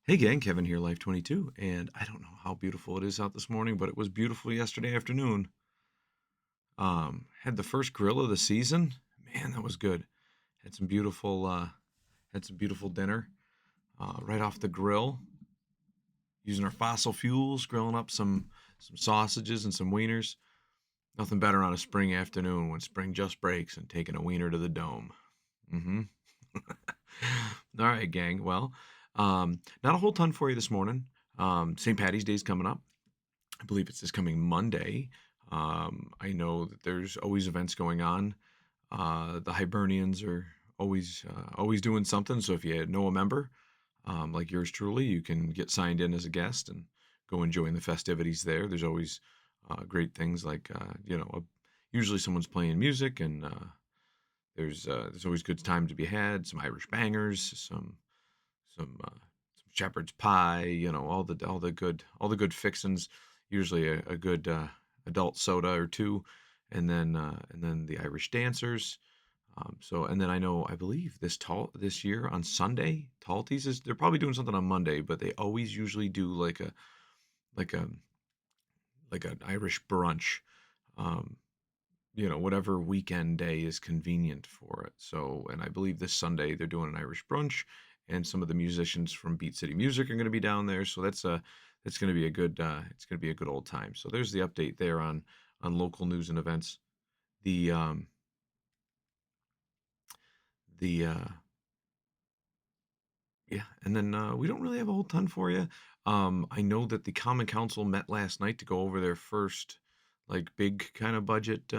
Hey gang, Kevin here, Life22, and I don't know how beautiful it is out this morning, but it was beautiful yesterday afternoon. Had the first grill of the season. Man, that was good. Had some beautiful, had some beautiful dinner, right off the grill, using our fossil fuels, grilling up some sausages and some wieners. Nothing better on a spring afternoon when spring just breaks and taking a wiener to the dome. Mm-hmm. All right, gang. Well, not a whole ton for you this morning. St. Patty's Day is coming up. I believe it's this coming Monday. I know that there's always events going on. The Hibernians are always doing something. So if you know a member, like yours truly, you can get signed in as a guest and go and join the festivities there. There's always great things like usually someone's playing music, and there's always good time to be had. Some Irish bangers, some shepherd's pie, all the good fixins. Usually a good adult soda or two, and then the Irish dancers. And then I believe this year on Sunday, Talties is they're probably doing something on Monday, but they always usually do like a like an Irish brunch. Um, whatever weekend day is convenient for it. So, and I believe this Sunday they're doing an Irish brunch, and some of the musicians from Beat City Music are going to be down there. So that's going to be a good it's going to be a good old time. So there's the update there on local news and events. The the Yeah, and then we don't really have a whole ton for you. I know that the Common Council met last night to go over their first like big kind of budget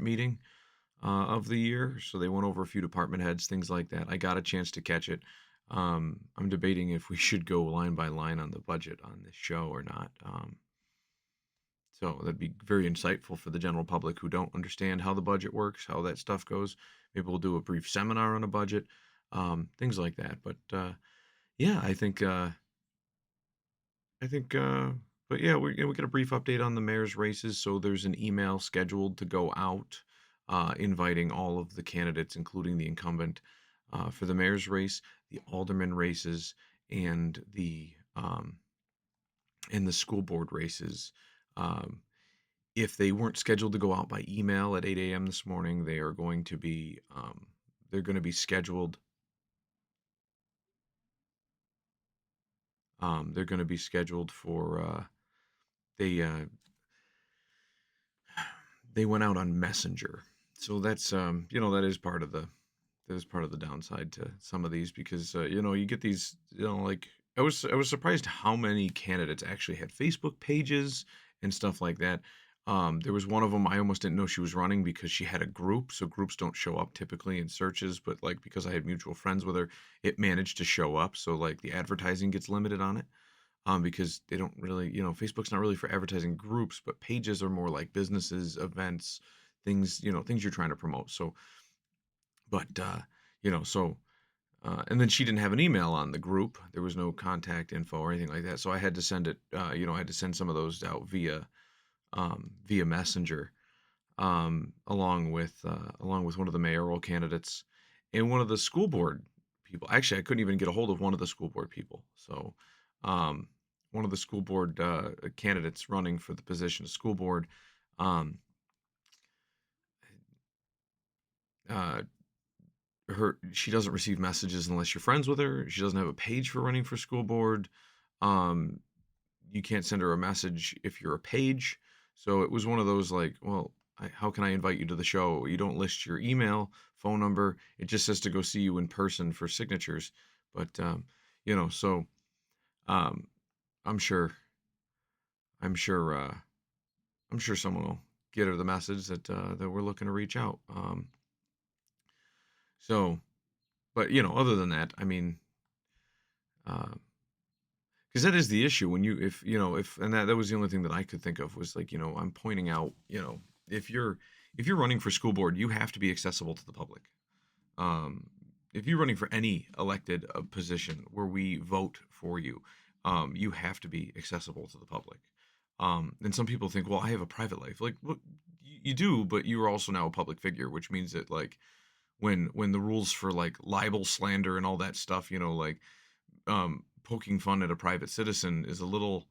meeting of the year. So they went over a few department heads, things like that. I got a chance to catch it. I'm debating if we should go line by line on the budget on this show or not. So that'd be very insightful for the general public who don't understand how the budget works, how that stuff goes. Maybe we'll do a brief seminar on a budget, things like that. But yeah, I think, but yeah, we get a brief update on the mayor's races. So there's an email scheduled to go out, inviting all of the candidates, including the incumbent, for the mayor's race, the alderman races, and the school board races. Um, if they weren't scheduled to go out by email at 8 a.m. this morning, they're going to be scheduled. They're going to be scheduled for they they went out on Messenger. So that's that is part of the downside to some of these, because you get these, like I was surprised how many candidates actually had Facebook pages and stuff like that. There was one of them I almost didn't know she was running because she had a group. So groups don't show up typically in searches, but like because I had mutual friends with her, it managed to show up. So like the advertising gets limited on it, because they don't really, Facebook's not really for advertising groups, but pages are more like businesses, events, things you're trying to promote. So, but, so, and then she didn't have an email on the group. There was no contact info or anything like that. So I had to send it, I had to send some of those out via Messenger, along with one of the mayoral candidates and one of the school board people. Actually, I couldn't even get a hold of one of the school board people. So, um, one of the school board candidates running for the position of school board, um, uh, she doesn't receive messages unless you're friends with her. She doesn't have a page for running for school board. Um, you can't send her a message if you're a page. So it was one of those like, well, how can I invite you to the show? You don't list your email, phone number. It just says to go see you in person for signatures. But so um, I'm sure, I'm sure, I'm sure someone will get her the message that we're looking to reach out. So, but other than that, I mean, uh, because that is the issue when you if you know if and that was the only thing that I could think of was like, I'm pointing out, if you're running for school board, you have to be accessible to the public. um if you're running for any elected position where we vote for you, you have to be accessible to the public. And some people think, well, I have a private life. Like, well, you do, but you are also now a public figure, which means that like when the rules for like libel, slander, and all that stuff, like poking fun at a private citizen is a little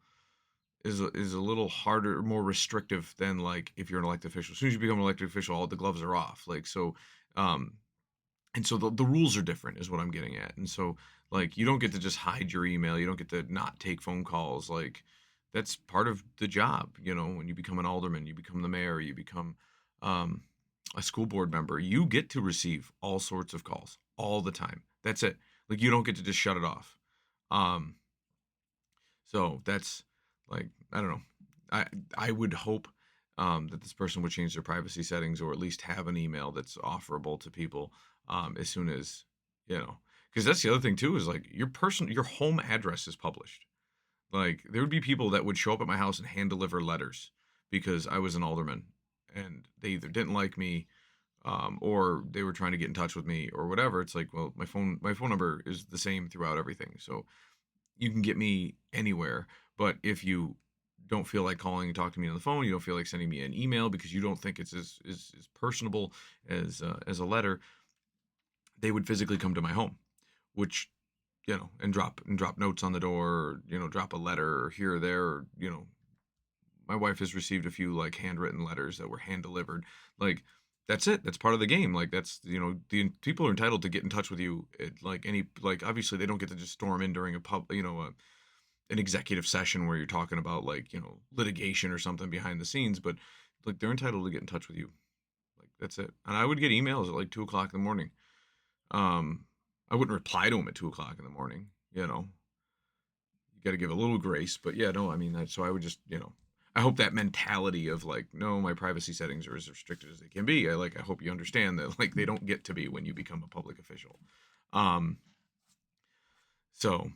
is a little harder, more restrictive than like if you're an elected official. As soon as you become an elected official, all the gloves are off. Like so, um, and so the rules are different, is what I'm getting at. And so like you don't get to just hide your email. You don't get to not take phone calls. Like that's part of the job. You know, when you become an alderman, you become the mayor, you become um, a school board member. You get to receive all sorts of calls all the time. That's it. Like you don't get to just shut it off. Um, so that's like I don't know. I I would hope that this person would change their privacy settings or at least have an email that's offerable to people as soon as you know. Because that's the other thing too is like your home address is published. Like there would be people that would show up at my house and hand deliver letters because I was an alderman and they either didn't like me or they were trying to get in touch with me or whatever. It's like, well, my phone number is the same throughout everything. So you can get me anywhere. But if you don't feel like calling and talking to me on the phone, you don't feel like sending me an email because you don't think it's as personable as a letter, they would physically come to my home, which and drop notes on the door, or, drop a letter or here or there, or, my wife has received a few like handwritten letters that were hand delivered. Like that's it. That's part of the game. Like that's the people are entitled to get in touch with you at like any like obviously they don't get to just storm in during a an executive session where you're talking about like litigation or something behind the scenes, but like they're entitled to get in touch with you. Like that's it. And I would get emails at like 2 o'clock in the morning. Um, I wouldn't reply to them at 2 o'clock in the morning. You got to give a little grace, but yeah, no, I mean, so I would just, I hope that mentality of like, no, my privacy settings are as restricted as they can be. I hope you understand that like they don't get to be when you become a public official. Um, so,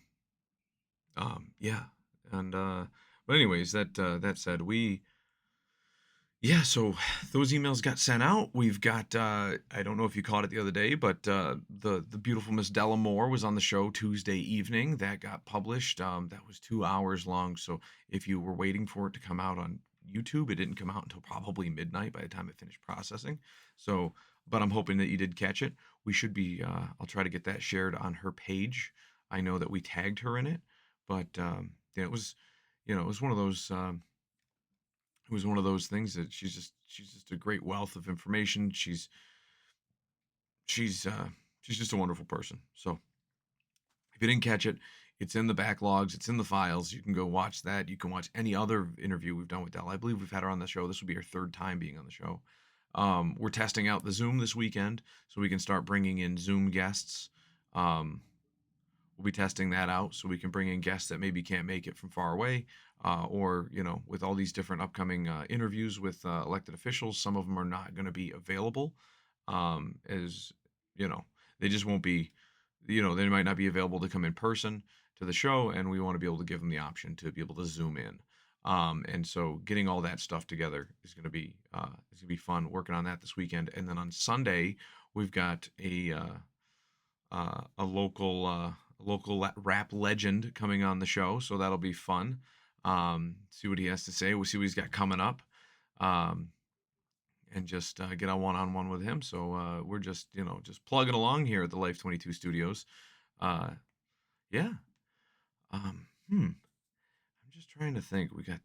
yeah. And, but anyways, that said, yeah, so those emails got sent out. We've got I don't know if you caught it the other day, but the beautiful Miss Della Moore was on the show Tuesday evening. That got published. That was 2 hours long. So if you were waiting for it to come out on YouTube, it didn't come out until probably midnight by the time it finished processing. So, but I'm hoping that you did catch it. We should be. I'll try to get that shared on her page. I know that we tagged her in it, but yeah, it was one of those. It was one of those things that she's just a great wealth of information. She's uh she's just a wonderful person. So if you didn't catch it, it's in the backlogs, it's in the files. You can go watch that. You can watch any other interview we've done with Dell. I believe we've had her on the show. This will be her third time being on the show. We're testing out the Zoom this weekend so we can start bringing in Zoom guests. Um, we'll be testing that out so we can bring in guests that maybe can't make it from far away, or with all these different upcoming interviews with elected officials, some of them are not going to be available, as you know they just won't be, they might not be available to come in person to the show, and we want to be able to give them the option to be able to zoom in. And so getting all that stuff together is gonna be fun, working on that this weekend. And then on Sunday we've got a local rap legend coming on the show, so that'll be fun. See what he has to say. We'll see what he's got coming up, um, and just get a one-on-one with him. So we're just plugging along here at the Life22 studios. Uh, yeah. I'm just trying to think. We got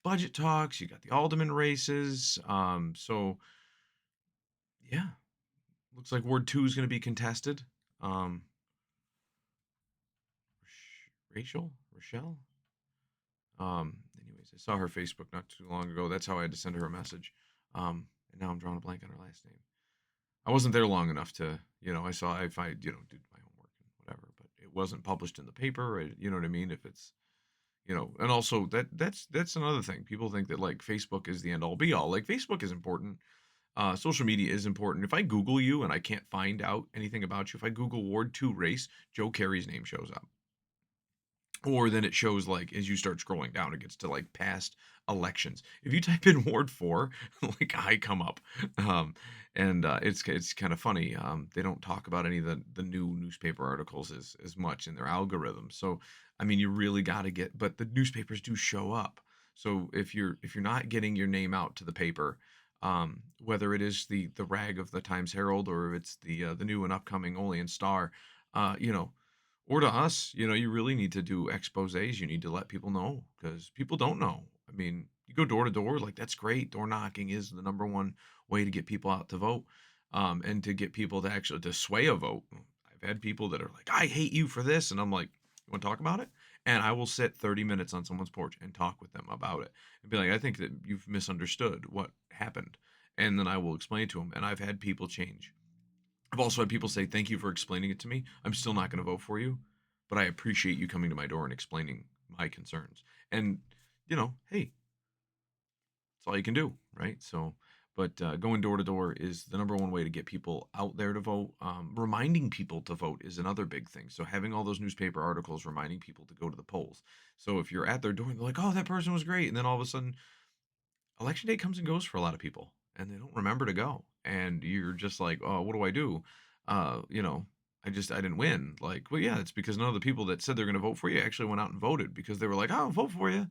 budget talks. You got the alderman races. So yeah, looks like Ward 2 is going to be contested. Um, Rochelle. Anyways, I saw her Facebook not too long ago. That's how I had to send her a message. And now I'm drawing a blank on her last name. I wasn't there long enough to, I saw if I, did my homework and whatever, but it wasn't published in the paper. You know what I mean? If it's, and also that's another thing. People think that like Facebook is the end all be all. Like Facebook is important. Social media is important. If I Google you and I can't find out anything about you, if I Google Ward 2 race, Joe Kerry's name shows up. Or then it shows like as you start scrolling down, it gets to like past elections. If you type in Ward 4, like I come up, and it's kind of funny. They don't talk about any of the new newspaper articles as much in their algorithm. So I mean, you really got to get, but the newspapers do show up. So if you're not getting your name out to the paper, whether it is the rag of the Times Herald or if it's the new and upcoming Olean Star, uh, you know Or to us, you really need to do exposés. You need to let people know because people don't know. I mean, you go door to door, like that's great. Door knocking is the number one way to get people out to vote, and to get people to actually to sway a vote. I've had people that are like, "I hate you for this," and I'm like, "You want to talk about it?" And I will sit 30 minutes on someone's porch and talk with them about it and be like, "I think that you've misunderstood what happened," and then I will explain it to them. And I've had people change. I've also had people say, "Thank you for explaining it to me. I'm still not going to vote for you, but I appreciate you coming to my door and explaining my concerns." And, hey, that's all you can do, right? So, but going door to door is the number one way to get people out there to vote. Reminding people to vote is another big thing. So, having all those newspaper articles reminding people to go to the polls. So, if you're at their door and they're like, "Oh, that person was great," and then all of a sudden election day comes and goes for a lot of people and they don't remember to go, and you're just like, "Oh, what do I do?" You know, I didn't win. Like, well, yeah, it's because none of the people that said they're going to vote for you actually went out and voted because they were like, "I'll vote for you,"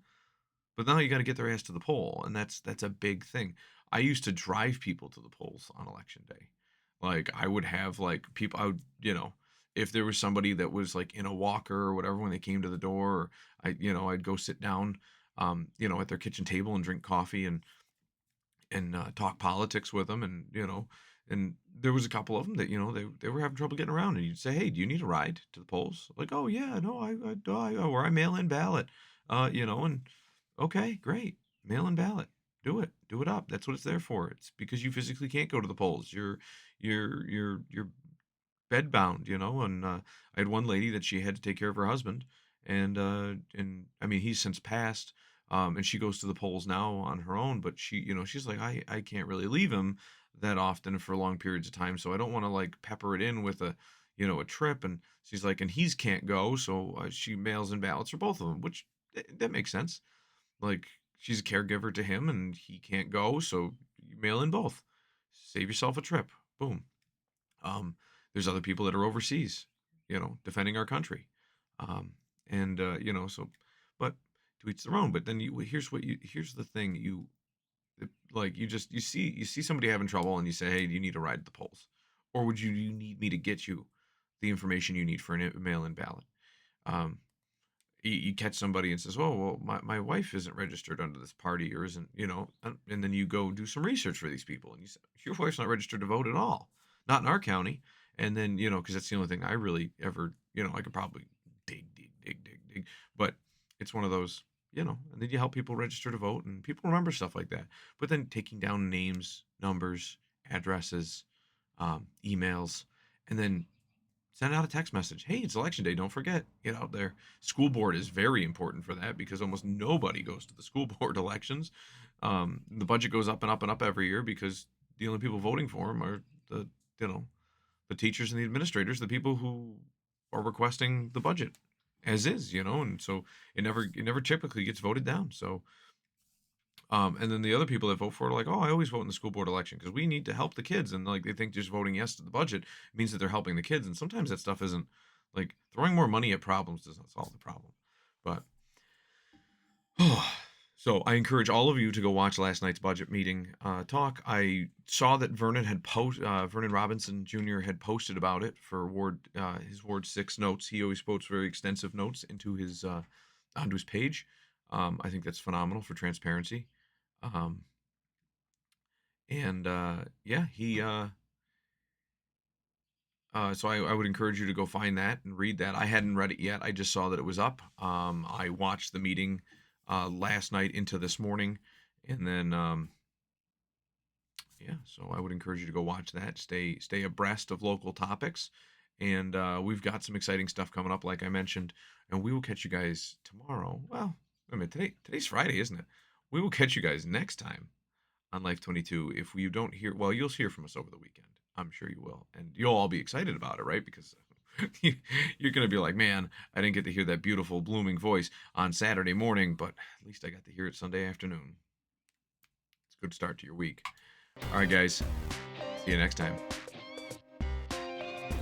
but now you got to get their ass to the poll, and that's a big thing. I used to drive people to the polls on election day. Like, I would have like people, I would, if there was somebody that was like in a walker or whatever when they came to the door, or I'd go sit down, at their kitchen table and drink coffee and talk politics with them, and there was a couple of them that they were having trouble getting around, and you'd say, "Hey, do you need a ride to the polls?" Like, "Oh yeah, no, or I mail in ballot," and okay, great, mail in ballot, do it up. That's what it's there for. It's because you physically can't go to the polls. You're bedbound, and I had one lady that she had to take care of her husband, and I mean he's since passed, and she goes to the polls now on her own, but she's like, I can't really leave him that often for long periods of time, so I don't want to like pepper it in with a trip, and she's like, and he's can't go, so she mails in ballots for both of them, which that makes sense. Like, she's a caregiver to him, and he can't go, so you mail in both, save yourself a trip, boom. um, there's other people that are overseas, defending our country. And so, but to each their own. But then here's the thing, like you see somebody having trouble and you say, "Hey, do you need a ride to the polls? Or would you need me to get you the information you need for a mail-in ballot?" Um, you catch somebody and says, "Oh, well, my wife isn't registered under this party or isn't," and then you go do some research for these people and you say, "Your wife's not registered to vote at all, not in our county." And then, because that's the only thing I really ever, I could probably dig, but it's one of those, and then you help people register to vote and people remember stuff like that. But then taking down names, numbers, addresses, emails, and then send out a text message. "Hey, it's election day. Don't forget. Get out there." School board is very important for that because almost nobody goes to the school board elections. The budget goes up and up and up every year because the only people voting for them are you know, the teachers and the administrators, the people who are requesting the budget as is, and so it never typically gets voted down. So, and then the other people that vote for it are like, "Oh, I always vote in the school board election because we need to help the kids." And like they think just voting yes to the budget means that they're helping the kids. And sometimes that stuff isn't, like, throwing more money at problems does not solve the problem. But so I encourage all of you to go watch last night's budget meeting talk. I saw that Vernon Robinson Jr. had posted about it for his Ward 6 notes. He always posts very extensive notes into his onto his page. I think that's phenomenal for transparency. Um, and yeah, so I would encourage you to go find that and read that. I hadn't read it yet. I just saw that it was up. I watched the meeting last night into this morning, and then yeah. So I would encourage you to go watch that. Stay abreast of local topics, and we've got some exciting stuff coming up, like I mentioned, and we will catch you guys tomorrow. Well, I mean today's Friday, isn't it? We will catch you guys next time on Life22. If you don't hear, well, you'll hear from us over the weekend. I'm sure you will. And you'll all be excited about it, right? Because you're going to be like, "Man, I didn't get to hear that beautiful, blooming voice on Saturday morning, but at least I got to hear it Sunday afternoon." It's a good start to your week. All right, guys. See you next time.